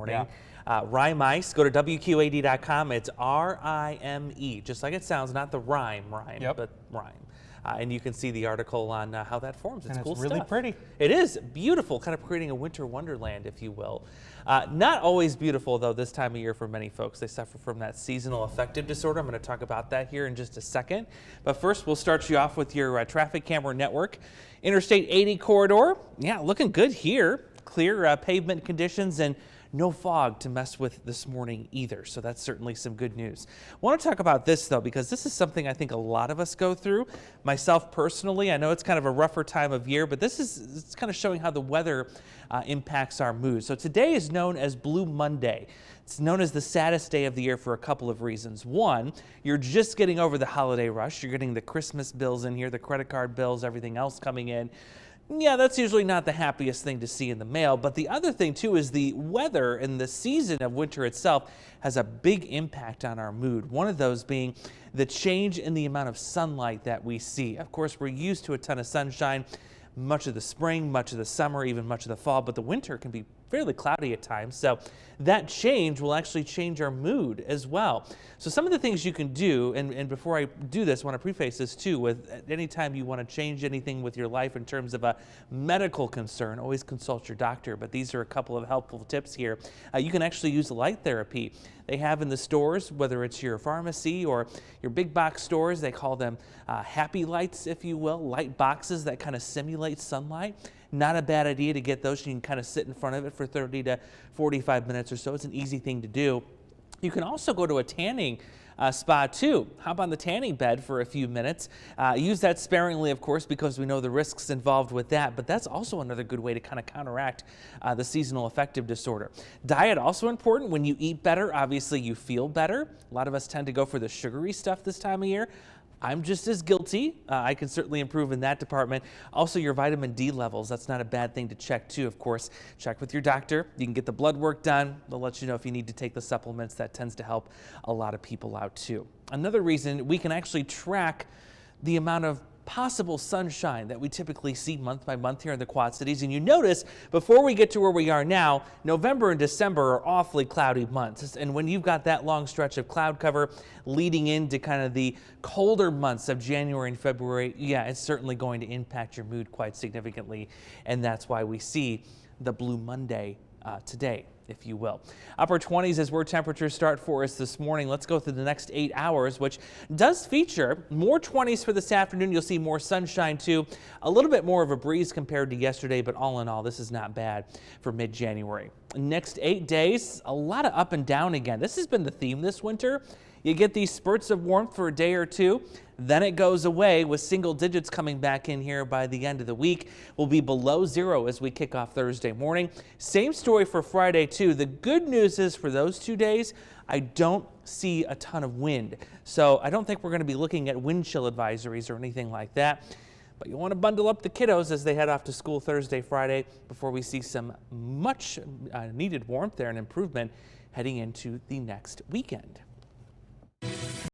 morning. Yeah. Rime Ice, go to WQAD.com. It's R-I-M-E, just like it sounds, not the rhyme, Yep. but rhyme. And you can see the article on how that forms. It's cool really stuff. pretty. It is beautiful, kind of creating a winter wonderland, if you will. Not always beautiful, though, this time of year for many folks. They suffer from that seasonal affective disorder. I'm going to talk about that here in just a second. But first, we'll start you off with your traffic camera network. Interstate 80 corridor, yeah, looking good here. Clear pavement conditions and no fog to mess with this morning either, so that's certainly some good news. I want to talk about this, though, because this is something I think a lot of us go through. Myself personally, I know it's kind of a rougher time of year, but it's kind of showing how the weather impacts our mood. So today is known as Blue Monday. It's known as the saddest day of the year for a couple of reasons. One, you're just getting over the holiday rush. You're getting the Christmas bills in here, the credit card bills, everything else coming in. Yeah, that's usually not the happiest thing to see in the mail, but the other thing too is the weather and the season of winter itself has a big impact on our mood. One of those being the change in the amount of sunlight that we see. Of course, we're used to a ton of sunshine much of the spring, much of the summer, even much of the fall, but the winter can be fairly cloudy at times. So that change will actually change our mood as well. So some of the things you can do, and before I do this, I want to preface this too with anytime you want to change anything with your life in terms of a medical concern, always consult your doctor. But these are a couple of helpful tips here. You can actually use light therapy. They have in the stores, whether it's your pharmacy or your big box stores, they call them happy lights, if you will, light boxes that kind of simulate sunlight. Not a bad idea to get those. You can kind of sit in front of it for 30 to 45 minutes or so. It's an easy thing to do. You can also go to a tanning spa too. Hop on the tanning bed for a few minutes. Use that sparingly, of course, because we know the risks involved with that, but that's also another good way to kind of counteract the seasonal affective disorder. Diet also important. When you eat better, obviously you feel better. A lot of us tend to go for the sugary stuff this time of year. I'm just as guilty. I can certainly improve in that department. Also, your vitamin D levels, that's not a bad thing to check too, of course. Check with your doctor. You can get the blood work done. They'll let you know if you need to take the supplements. That tends to help a lot of people out too. Another reason we can actually track the amount of possible sunshine that we typically see month by month here in the Quad Cities. And you notice, before we get to where we are now, November and December are awfully cloudy months. And when you've got that long stretch of cloud cover leading into kind of the colder months of January and February, yeah, it's certainly going to impact your mood quite significantly. And that's why we see the Blue Monday today, if you will. Upper 20s is where temperatures start for us this morning. Let's go through the next 8 hours, which does feature more 20s for this afternoon. You'll see more sunshine too. A little bit more of a breeze compared to yesterday, but all in all, this is not bad for mid-January. Next 8 days, a lot of up and down again. This has been the theme this winter. You get these spurts of warmth for a day or two, then it goes away with single digits coming back in here by the end of the week. We'll be below zero as we kick off Thursday morning. Same story for Friday too. The good news is for those 2 days, I don't see a ton of wind. So I don't think we're going to be looking at wind chill advisories or anything like that. But you want to bundle up the kiddos as they head off to school Thursday, Friday before we see some much needed warmth there and improvement heading into the next weekend.